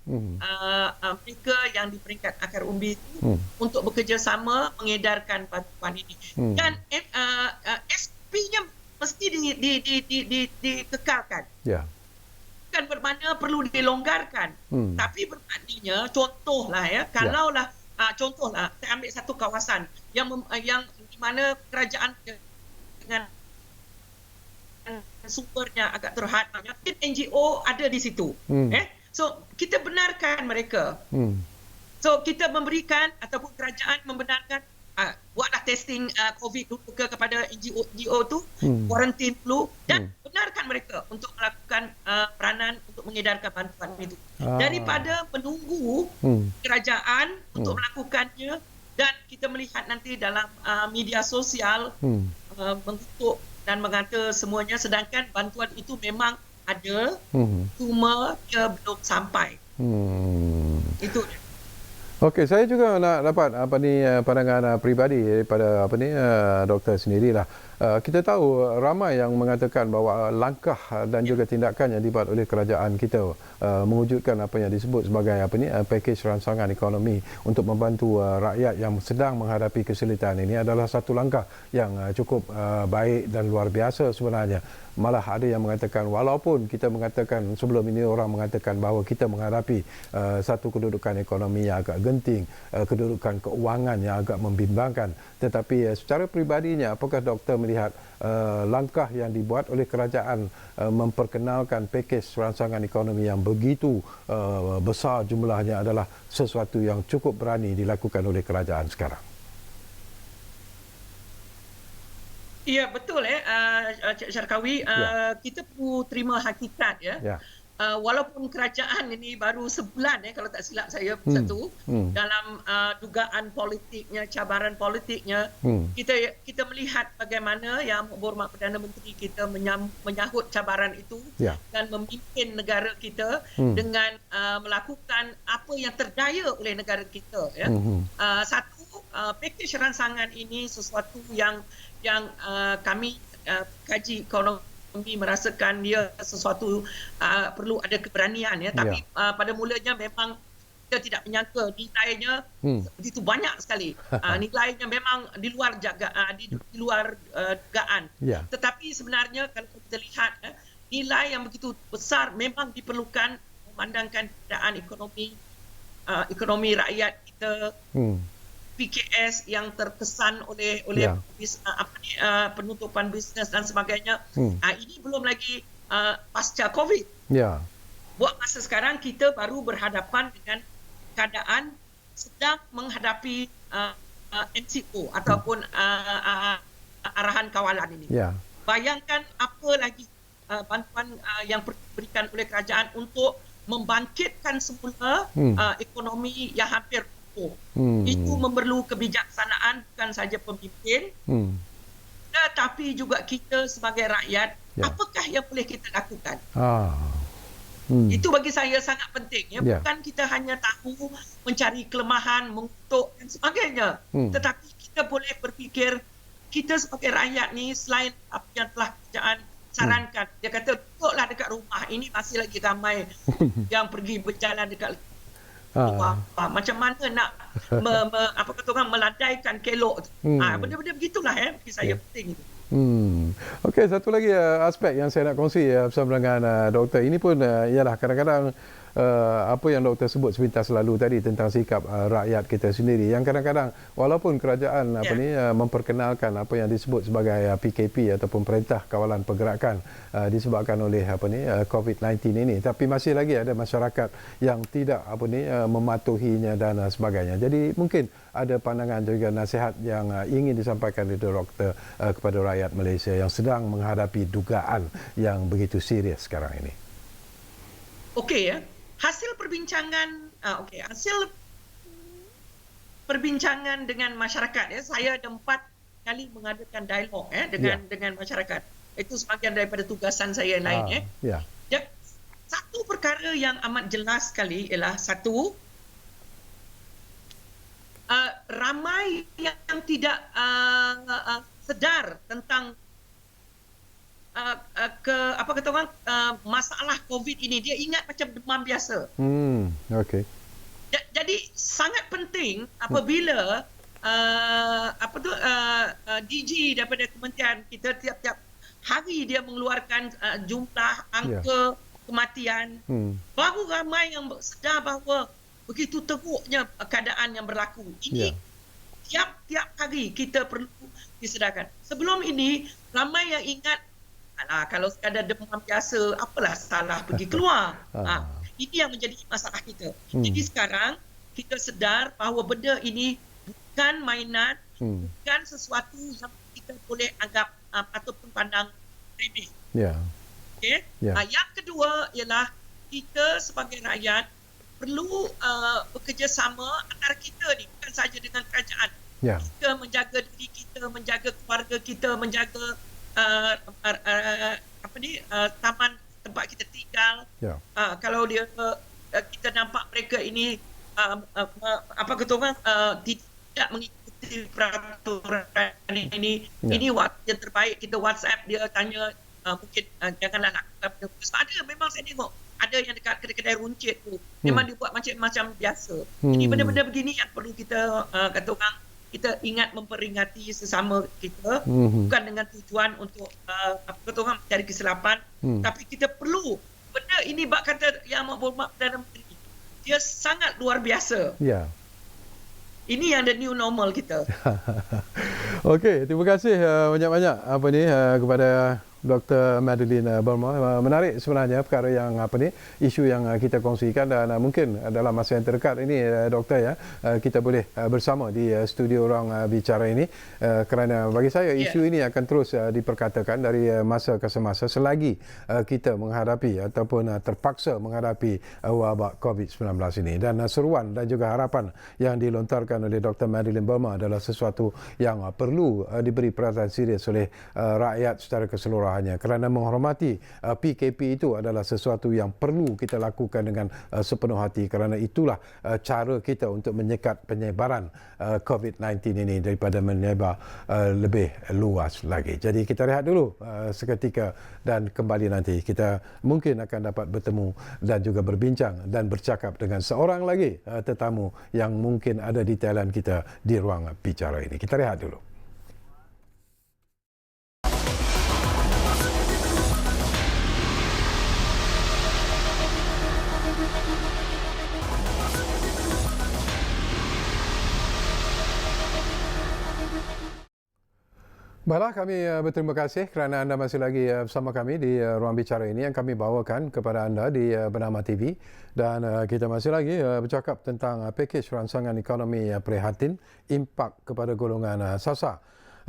mereka yang di peringkat akar umbi itu untuk bekerjasama mengedarkan bantuan ini. Dan SP-nya mesti dikekalkan. Bukan bermakna perlu dilonggarkan, tapi bermaknanya contohlah ya, kalaulah contohlah saya ambil satu kawasan yang di mana kerajaan dengan sumbernya agak terhad, mungkin NGO ada di situ. So kita benarkan mereka. So kita memberikan ataupun kerajaan membenarkan, buatlah testing COVID dulu kepada NGO tu, kuarantin dulu dan benarkan mereka untuk melakukan peranan untuk mengedarkan bantuan itu. Daripada menunggu kerajaan untuk melakukannya dan kita melihat nanti dalam media sosial mengutuk dan mengata semuanya, sedangkan bantuan itu memang ada, cuma dia belum sampai. Itu dia. Okey, saya juga nak dapat pandangan peribadi daripada doktor sendirilah. Kita tahu ramai yang mengatakan bahawa langkah dan juga tindakan yang dibuat oleh kerajaan kita mewujudkan apa yang disebut sebagai pakej rangsangan ekonomi untuk membantu rakyat yang sedang menghadapi kesulitan ini adalah satu langkah yang cukup baik dan luar biasa sebenarnya. Malah ada yang mengatakan, walaupun kita mengatakan sebelum ini orang mengatakan bahawa kita menghadapi satu kedudukan ekonomi yang agak genting, kedudukan keuangan yang agak membimbangkan, tetapi secara peribadinya apakah doktor melihat langkah yang dibuat oleh kerajaan memperkenalkan pakej rangsangan ekonomi yang begitu besar jumlahnya adalah sesuatu yang cukup berani dilakukan oleh kerajaan sekarang? Ya, betul Cik Syarkawi. Kita perlu terima hakikat ya. Walaupun kerajaan ini baru sebulan kalau tak silap saya satu dalam dugaan politiknya, cabaran politiknya, kita melihat bagaimana yang berhormat Perdana Menteri kita menyahut cabaran itu dan memimpin negara kita dengan melakukan apa yang terdaya oleh negara kita ya. Satu, pakej rangsangan ini sesuatu yang kami kaji ekonomi merasakan dia sesuatu perlu ada keberanian ya, tapi pada mulanya memang kita tidak menyangka nilainya begitu banyak sekali. Nilainya memang di luar dugaan. Tetapi sebenarnya kalau kita lihat nilai yang begitu besar memang diperlukan memandangkan keadaan ekonomi rakyat kita, PKS yang terkesan oleh penutupan bisnes dan sebagainya. Ini belum lagi pasca COVID. Buat masa sekarang kita baru berhadapan dengan keadaan sedang menghadapi MCO ataupun arahan kawalan ini. Bayangkan apa lagi bantuan yang diberikan oleh kerajaan untuk membangkitkan semula ekonomi yang hampir. Itu memerlu kebijaksanaan bukan saja pemimpin, tetapi juga kita sebagai rakyat. Apakah yang boleh kita lakukan? Itu bagi saya sangat penting ya. Bukan kita hanya tahu mencari kelemahan, mengutuk dan sebagainya, tetapi kita boleh berfikir kita sebagai rakyat ni selain apa yang telah kerajaan sarankan. Dia kata duduklah dekat rumah, ini masih lagi ramai yang pergi berjalan dekat macam mana nak melandaikan kelok. Benda-benda begitulah bagi saya penting itu. Okey, satu lagi aspek yang saya nak kongsi bersama dengan doktor ini pun ialah kadang-kadang apa yang doktor sebut sepintas lalu tadi tentang sikap rakyat kita sendiri yang kadang-kadang walaupun kerajaan memperkenalkan apa yang disebut sebagai PKP ataupun Perintah Kawalan Pergerakan disebabkan oleh COVID-19 ini, tapi masih lagi ada masyarakat yang tidak mematuhinya dan sebagainya. Jadi mungkin ada pandangan juga nasihat yang ingin disampaikan oleh doktor kepada rakyat Malaysia yang sedang menghadapi dugaan yang begitu serius sekarang ini. Okey hasil perbincangan perbincangan dengan masyarakat. Ya. Saya ada 4 kali mengadakan dialog dengan masyarakat. Itu sebahagian daripada tugasan saya lain. Satu perkara yang amat jelas sekali ialah satu, ramai yang tidak sedar tentang masalah COVID ini. Dia ingat macam demam biasa. Okey. Jadi sangat penting apabila DG daripada kementerian kita tiap-tiap hari dia mengeluarkan jumlah angka kematian, baru ramai yang sedar bahawa begitu teruknya keadaan yang berlaku. Ini tiap-tiap hari kita perlu disedarkan. Sebelum ini ramai yang ingat kalau sekadar demam biasa, apalah salah pergi keluar. Ini yang menjadi masalah kita. Jadi sekarang kita sedar bahawa benda ini bukan mainan, bukan sesuatu yang kita boleh anggap ataupun pandang remeh. Okay? Yang kedua ialah kita sebagai rakyat perlu bekerjasama antara kita ni, bukan saja dengan kerajaan. Kita menjaga diri kita, menjaga keluarga kita, menjaga taman tempat kita tinggal. Kalau kita nampak mereka ini tidak mengikuti peraturan ini, ini waktu yang terbaik kita WhatsApp dia tanya mungkin janganlah lakukan. Ada memang saya tengok ada yang dekat kedai-kedai runcit tu memang dibuat macam biasa. Jadi benda-benda begini yang perlu kita kata orang kita ingat memperingati sesama kita, bukan dengan tujuan untuk orang mencari kesilapan, tapi kita perlu benda ini. Bak kata Yang Amat Berhormat Perdana Menteri, dia sangat luar biasa. Ini yang the new normal kita. Okey, terima kasih banyak-banyak kepada Dr. Madeline Balma. Menarik sebenarnya perkara yang isu yang kita kongsikan, dan mungkin dalam masa yang terdekat ini doktor kita boleh bersama di studio Ruang Bicara ini, kerana bagi saya isu ini akan terus diperkatakan dari masa ke semasa selagi kita menghadapi ataupun terpaksa menghadapi wabak COVID-19 ini. Dan seruan dan juga harapan yang dilontarkan oleh Dr. Madeline Balma adalah sesuatu yang perlu diberi perhatian serius oleh rakyat secara keseluruhan, kerana menghormati PKP itu adalah sesuatu yang perlu kita lakukan dengan sepenuh hati, kerana itulah cara kita untuk menyekat penyebaran COVID-19 ini daripada menyebar lebih luas lagi. Jadi kita rehat dulu seketika, dan kembali nanti kita mungkin akan dapat bertemu dan juga berbincang dan bercakap dengan seorang lagi tetamu yang mungkin ada di talian kita di Ruang Bicara ini. Kita rehat dulu. Baiklah, kami berterima kasih kerana anda masih lagi bersama kami di Ruang Bicara ini yang kami bawakan kepada anda di Bernama TV, dan kita masih lagi bercakap tentang pakej rancangan ekonomi prihatin impak kepada golongan sasar.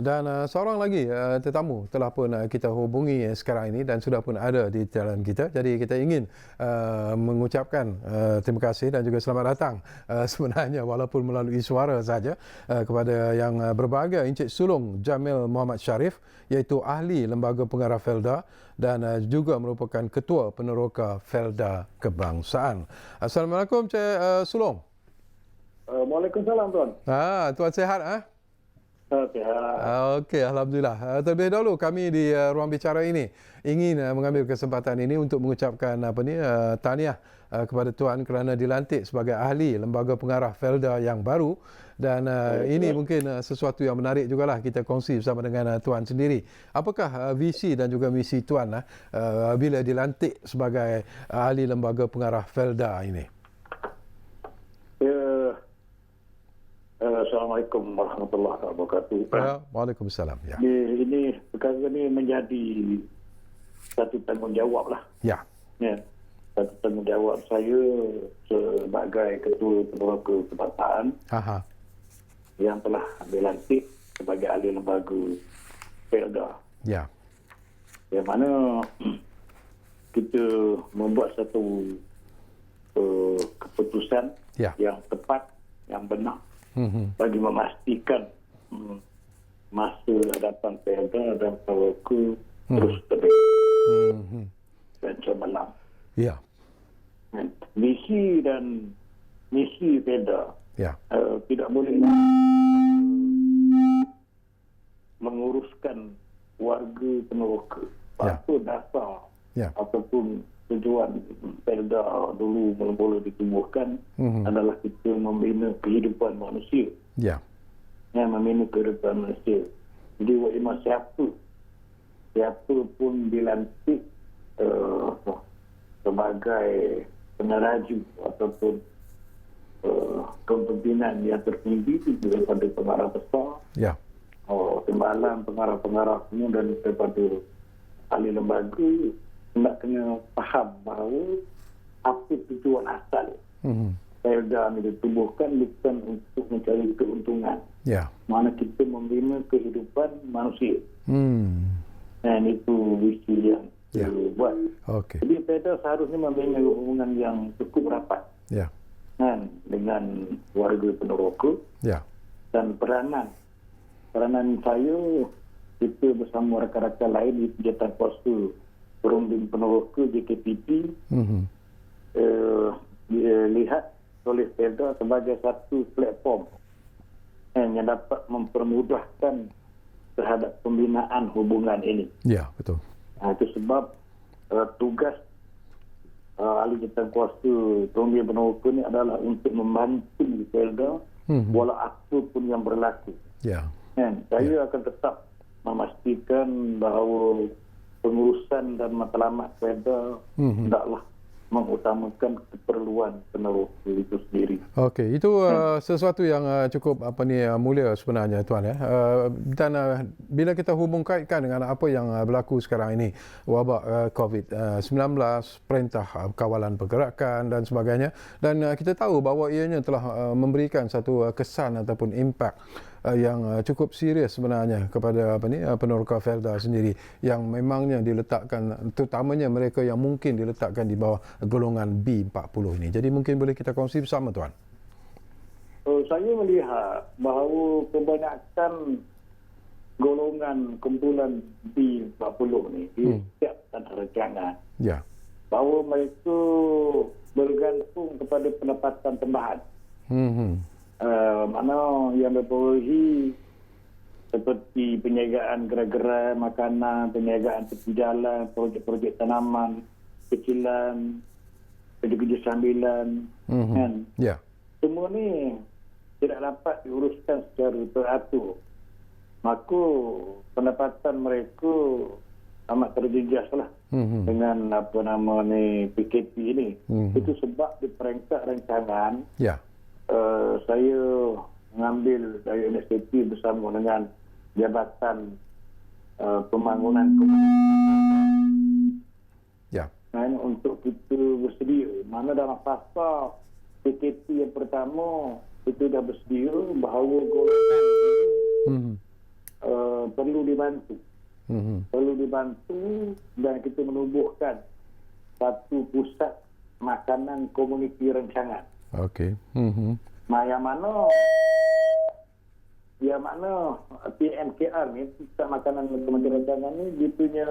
Dan seorang lagi tetamu telah pun kita hubungi sekarang ini dan sudah pun ada di talian kita. Jadi kita ingin mengucapkan terima kasih dan juga selamat datang sebenarnya walaupun melalui suara saja kepada yang berbahagia Encik Sulong Jamil Muhammad Sharif, iaitu ahli Lembaga Pengarah Felda dan juga merupakan Ketua Peneroka Felda Kebangsaan. Assalamualaikum Encik Sulong. Waalaikumsalam Tuan. Tuan sihat? Okey, alhamdulillah. Terlebih dahulu kami di Ruang Bicara ini ingin mengambil kesempatan ini untuk mengucapkan tahniah kepada tuan kerana dilantik sebagai ahli Lembaga Pengarah Felda yang baru, dan ini mungkin sesuatu yang menarik jugalah kita kongsi bersama dengan tuan sendiri. Apakah visi dan juga misi tuan bila dilantik sebagai ahli Lembaga Pengarah Felda ini? Assalamualaikum warahmatullahi wabarakatuh. Waalaikumsalam. Ini perkara ini menjadi satu tanggungjawab lah. Satu tanggungjawab saya sebagai Ketua Peneroka Kebangsaan yang telah dilantik sebagai ahli Lembaga Felda. Yang mana kita membuat satu keputusan yang tepat, yang benar, bagi memastikan masa hadapan Perda dan Merauke terus terbaik dan cemerlang. Ya. Misi Perda tidak boleh menguruskan warga Merauke. Patut dasar ataupun tujuan Perda dulu mula-mula ditubuhkan adalah kita membina kehidupan manusia. Membina kehidupan manusia. Jadi wakimah siapa pun dilantik sebagai peneraju ataupun kepimpinan yang tertinggi daripada pengarah besar, timbalan pengarah-pengarah semua dan daripada ahli lembaga nak kena faham bahawa apa tujuan asal Perda ini ditubuhkan bukan untuk mencari keuntungan. Mana kita membina kehidupan manusia. Dan itu visi yang dibuat. Jadi Perda seharusnya membina hubungan yang cukup rapat dengan warga Merauke. Dan peranan saya, kita bersama rakan-rakan lain di Jabatan Kuasa Perunding Merauke JKPP dilihat oleh Perda sebagai satu platform yang dapat mempermudahkan terhadap pembinaan hubungan ini. Betul. Itu sebab tugas ahli jabatan kuasa Perunding Merauke ini adalah untuk membantu Perda walau apa pun yang berlaku. Saya akan tetap memastikan bahawa pengurusan dan matlamat Perda hendaklah mengutamakan keperluan Merauke itu sendiri. Okey, itu sesuatu yang cukup mulia sebenarnya tuan dan bila kita hubung kaitkan dengan apa yang berlaku sekarang ini, wabak COVID-19, perintah kawalan pergerakan dan sebagainya, dan kita tahu bahawa ianya telah memberikan satu kesan ataupun impak yang cukup serius sebenarnya kepada peneroka Perda sendiri yang memangnya diletakkan, terutamanya mereka yang mungkin diletakkan di bawah golongan B40 ini. Jadi mungkin boleh kita kongsi bersama tuan. Saya melihat bahawa kebanyakan golongan kumpulan B40 ini disiapkan rancangan bahawa mereka bergantung kepada pendapatan tambahan. Mana yang berperolehi seperti penjagaan gerai-gerai makanan, penjagaan tepi jalan, projek-projek tanaman kecilan, kerja-kerja sambilan, semua ni tidak dapat diuruskan secara teratur. Maka pendapatan mereka amat terjejas lah dengan PKP ini. Itu sebab di peringkat rancangan saya mengambil dari inisiatif bersama dengan Jabatan Pembangunan dan untuk kita bersedia. Mana dalam fasa PKP yang pertama itu dah bersedia bahawa golongan perlu dibantu. Perlu dibantu dan kita menubuhkan satu pusat makanan komuniti rancangan. Yang mana PMKR ni, pusat makanan komuniti rancangan ni, dia punya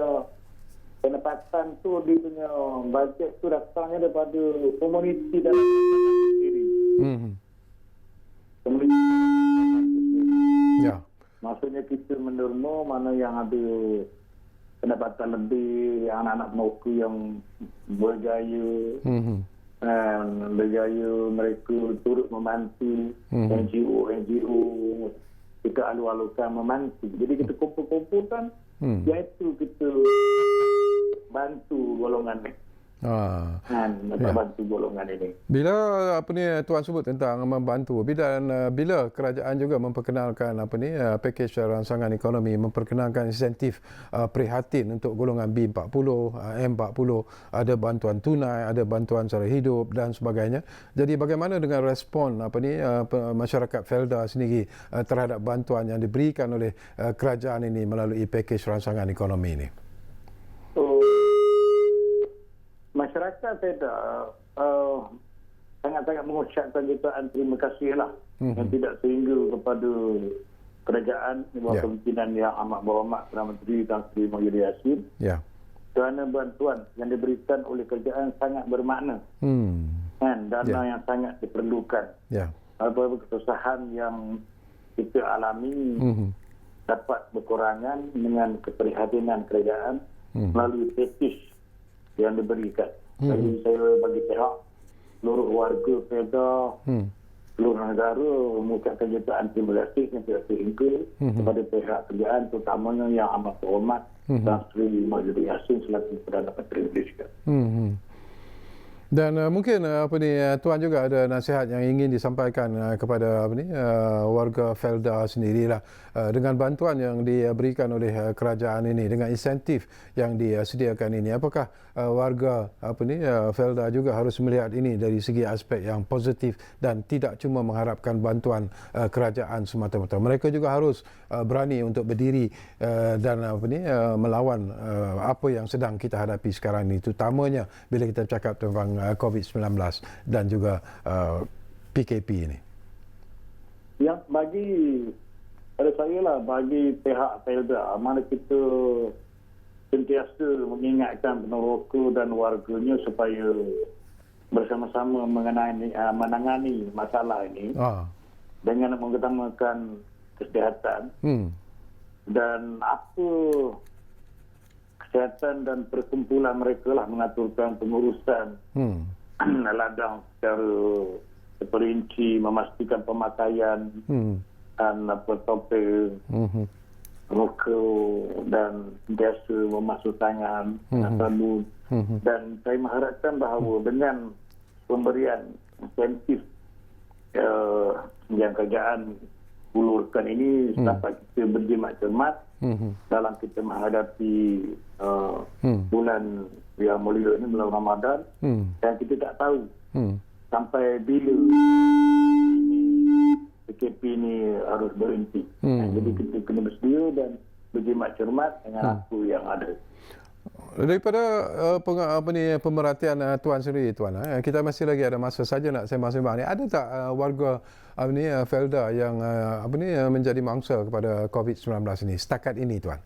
pendapatan tu, dia punya bajet tu datangnya daripada komuniti dan sendiri. Maksudnya kita menerima mana yang ada pendapatan lebih, anak-anak Merauke yang berjaya, berjaya mereka turut membantu NGO kita alu-alukan membantu. Jadi kita kumpul-kumpulkan, iaitu kita bantu golongan ni. Bantu golongan ini. Bila tuan sebut tentang membantu, bila kerajaan juga memperkenalkan pakej rangsangan ekonomi, memperkenalkan insentif prihatin untuk golongan B40, M40, ada bantuan tunai, ada bantuan cara hidup dan sebagainya. Jadi bagaimana dengan respon masyarakat Perda sendiri terhadap bantuan yang diberikan oleh kerajaan ini melalui pakej rangsangan ekonomi ini? Masyarakat Perda sangat-sangat mengucapkan jutaan terima kasih lah yang tidak sehingga kepada kerajaan di bawah kepimpinan yang amat berhormat Perdana Menteri Tan Sri Muhyiddin Yassin. Kerana bantuan yang diberikan oleh kerajaan sangat bermakna. Kan, dana yang sangat diperlukan. Apa kesusahan yang kita alami dapat berkurangan dengan keprihatinan kerajaan melalui package yang diberikan. Jadi saya bagi pihak seluruh warga Kedah, seluruh negara mengucapkan jutaan terima kasih yang tidak sehingga kepada pihak kerajaan terutamanya yang amat berhormat Tan Sri Muhyiddin Yassin selaku Perdana Menteri Malaysia. Dan mungkin Tuan juga ada nasihat yang ingin disampaikan kepada warga Felda sendirilah dengan bantuan yang diberikan oleh kerajaan ini, dengan insentif yang disediakan ini. Apakah warga Felda juga harus melihat ini dari segi aspek yang positif dan tidak cuma mengharapkan bantuan kerajaan semata-mata. Mereka juga harus berani untuk berdiri dan melawan apa yang sedang kita hadapi sekarang ini, terutamanya bila kita bercakap tentang COVID-19 dan juga PKP ini. Yang bagi pada saya lah, bagi pihak Felda, mana kita sentiasa mengingatkan peneroka dan warganya supaya bersama-sama menangani masalah ini dengan mengutamakan kesihatan dan apa kesihatan dan perkumpulan mereka lah mengaturkan pengurusan ladang secara terperinci, memastikan pemakaian dan topeng, muka dan biasa memasuk tangan, sabun. Dan saya mengharapkan bahawa dengan pemberian insentif yang kerajaan ulurkan ini dapat kita berjimat cermat dalam kita menghadapi bulan yang mulia ini, bulan Ramadan, dan kita tak tahu sampai bila PKP ini harus berhenti. Jadi kita kena bersedia dan berjimat cermat dengan apa yang ada. Daripada pemerhatian Tuan sendiri, Tuan, kita masih lagi ada masa saja nak sembang-sembang ni. Ada tak warga Felda yang menjadi mangsa kepada COVID-19 ini setakat ini, Tuan?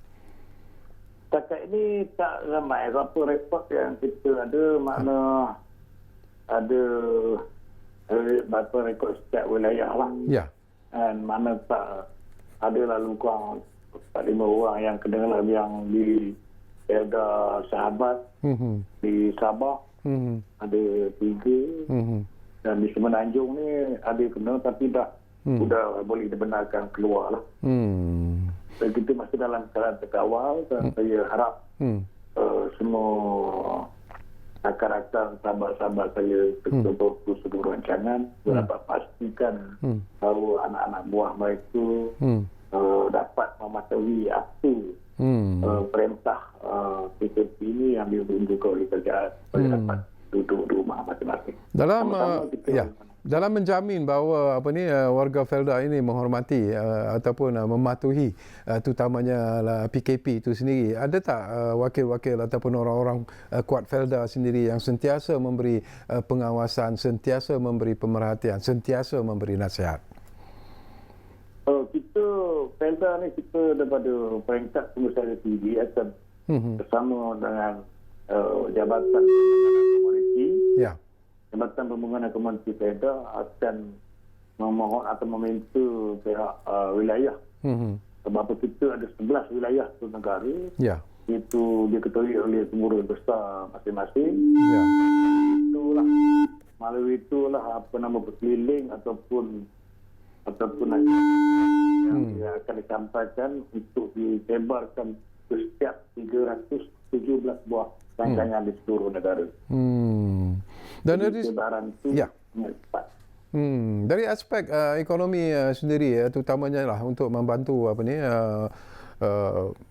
Setakat ini tak ramai. Apa rekod yang kita ada, makna ada berapa rekod setiap wilayah lah. Dan mana tak ada lalu kurang 4-5 orang yang kena yang di Felda Sahabat, di Sabah ada 3, dan di Semenanjung ni ada kena tapi dah sudah boleh dibenarkan keluar lah. Dan kita masih dalam keadaan terkawal dan saya harap semua rakan-rakan sahabat-sahabat saya berfokus seluruh rancangan dapat pastikan bahawa anak-anak buah mereka dapat mematuhi apa perintah PKP ini yang diunjukkan oleh kerajaan supaya dapat duduk di rumah masing-masing. Dalam menjamin bahawa warga Felda ini menghormati ataupun mematuhi terutamanya PKP itu sendiri, ada tak wakil-wakil ataupun orang-orang kuat Felda sendiri yang sentiasa memberi pengawasan, sentiasa memberi pemerhatian, sentiasa memberi nasihat? Kita Felda ni kita daripada peringkat pengusaha tinggi akan bersama dengan Jabatan Pembangunan Komuniti, Jabatan Pembangunan Komuniti Felda akan memohon atau meminta pihak wilayah. Sebab kita ada 11 wilayah tu negara. Itu diketuai oleh pengurus besar masing-masing. Itulah melalui itulah berkeliling ataupun yang akan disampaikan untuk disebarkan ke setiap 317 buah rancangan di seluruh negara. Dan dari sebaran itu dari aspek ekonomi sendiri, terutamanya lah untuk membantu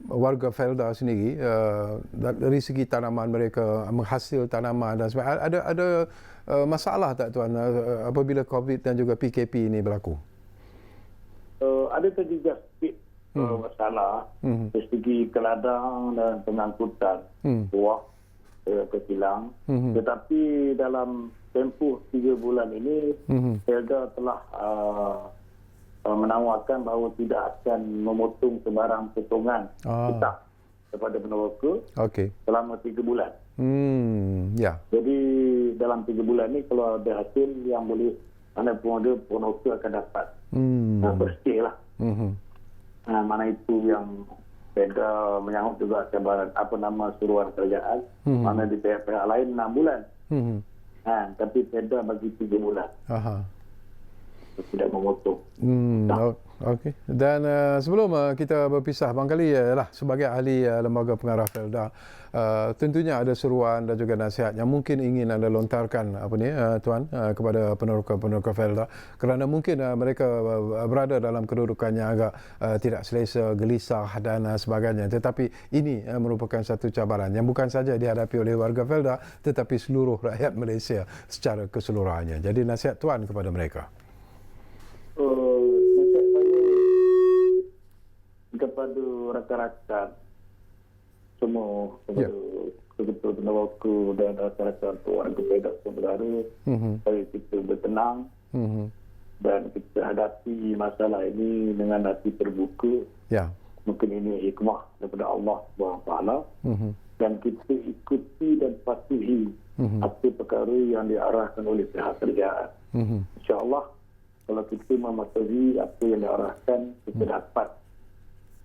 warga Felda sendiri dari segi tanaman mereka, menghasil tanaman dan sebagainya. Ada masalah tak, Tuan, apabila COVID dan juga PKP ini berlaku? Ada terjejak sikit masalah dari segi keladang dan pengangkutan buah ke kilang. Tetapi dalam tempoh 3 bulan ini, Felda telah menawarkan bahawa tidak akan memotong sebarang potongan tetap kepada peneroka selama 3 bulan. Jadi dalam 3 bulan ni kalau ada hasil yang boleh mana pun ada, peneroka akan dapat bersih lah. Mana itu yang Felda menyangkut juga cabaran suruhan kerajaan, mana di pihak-pihak lain 6 bulan. Tapi Felda bagi 3 bulan. Tidak memotong. Okey. Dan sebelum kita berpisah, barangkali sebagai ahli lembaga pengarah Felda, tentunya ada seruan dan juga nasihat yang mungkin ingin anda lontarkan Tuan kepada peneroka-peneroka Felda, kerana mungkin mereka berada dalam kedudukan yang agak tidak selesa, gelisah dan sebagainya, tetapi ini merupakan satu cabaran yang bukan saja dihadapi oleh warga Felda tetapi seluruh rakyat Malaysia secara keseluruhannya. Jadi nasihat Tuan kepada mereka. Nasihat saya kepada rakan-rakan semua, kepada ketua peneroka dan rakan-rakan warga Felda Negara, supaya kita bertenang dan kita hadapi masalah ini dengan hati terbuka. Mungkin ini hikmah daripada Allah SWT, dan kita ikuti dan patuhi apa perkara yang diarahkan oleh pihak kerajaan. InsyaAllah kalau kita mematuhi apa yang diarahkan, kita dapat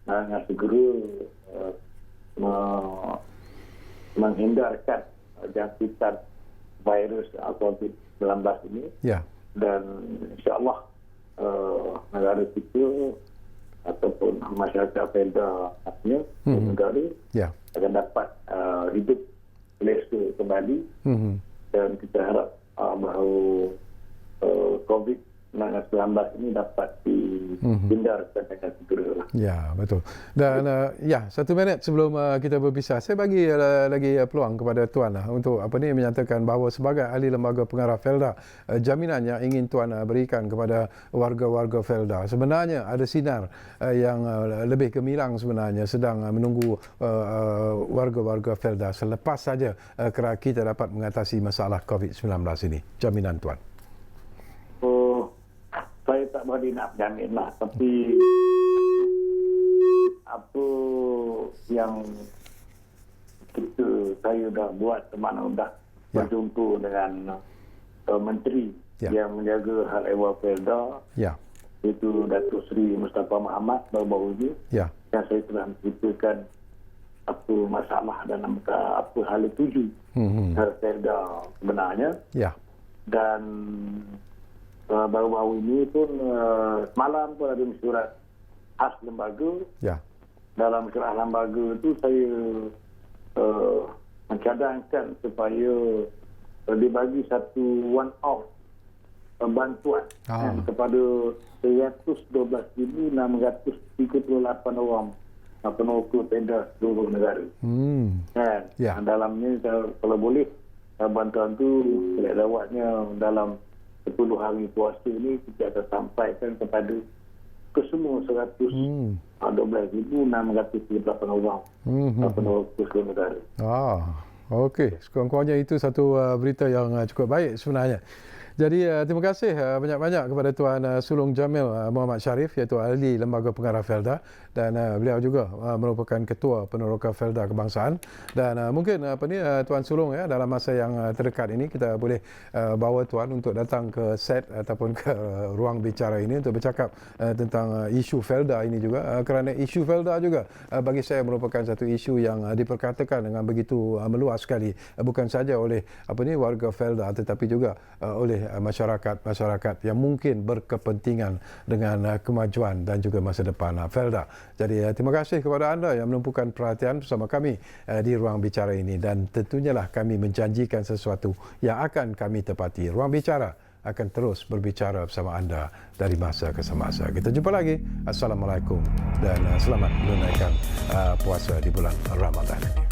dengan segera menghindarkan jangkitan virus COVID-19 ini. Dan insyaAllah negara kita ataupun masyarakat Felda negara akan dapat hidup selesa kembali. Dan kita harap bahawa COVID-19 ini dapat dihindarkan dengan segera. Ya, betul. Dan 1 minit sebelum kita berpisah, saya bagi lagi peluang kepada Tuan untuk menyatakan bahawa sebagai ahli lembaga pengarah Felda, jaminan yang ingin Tuan berikan kepada warga-warga Felda. Sebenarnya ada sinar yang lebih gemilang sebenarnya sedang menunggu warga-warga Felda selepas saja kita dapat mengatasi masalah COVID-19 ini. Jaminan Tuan. Saya tak berani nak jamin lah, tapi apa yang saya dah buat, mana dah berjumpa dengan menteri yang menjaga hal ehwal Felda, iaitu Datuk Seri Mustafa Muhammad baru-baru ini, yang saya telah menceritakan apa masalah dan apa hal tuju Felda sebenarnya. Dan baru-baru ini pun semalam pun ada mesyuarat khas lembaga. Dalam mesyuarat lembaga itu saya mencadangkan supaya dibagi satu one-off bantuan kepada 112,638 orang peneroka Felda seluruh negara. Dalamnya kalau boleh bantuan itu lewatnya dalam 10 hari puasa ini kita akan sampaikan kepada kesemua 112,638 orang peneroka seluruh negara. Okey, sekurang-kurangnya itu satu berita yang cukup baik sebenarnya. Jadi terima kasih banyak-banyak kepada Tuan Sulong Jamil Muhammad Sharif, iaitu ahli lembaga pengarah Felda, dan beliau juga merupakan ketua peneroka Felda kebangsaan. Dan mungkin Tuan Sulong dalam masa yang terdekat ini kita boleh bawa Tuan untuk datang ke set ataupun ke ruang bicara ini untuk bercakap tentang isu Felda ini juga, kerana isu Felda juga bagi saya merupakan satu isu yang diperkatakan dengan begitu meluas sekali, bukan saja oleh warga Felda tetapi juga oleh masyarakat yang mungkin berkepentingan dengan kemajuan dan juga masa depan Felda. Jadi terima kasih kepada anda yang menumpukan perhatian bersama kami di ruang bicara ini, dan tentunya lah kami menjanjikan sesuatu yang akan kami tepati. Ruang bicara akan terus berbicara bersama anda dari masa ke semasa. Kita jumpa lagi. Assalamualaikum dan selamat menunaikan puasa di bulan Ramadan ini.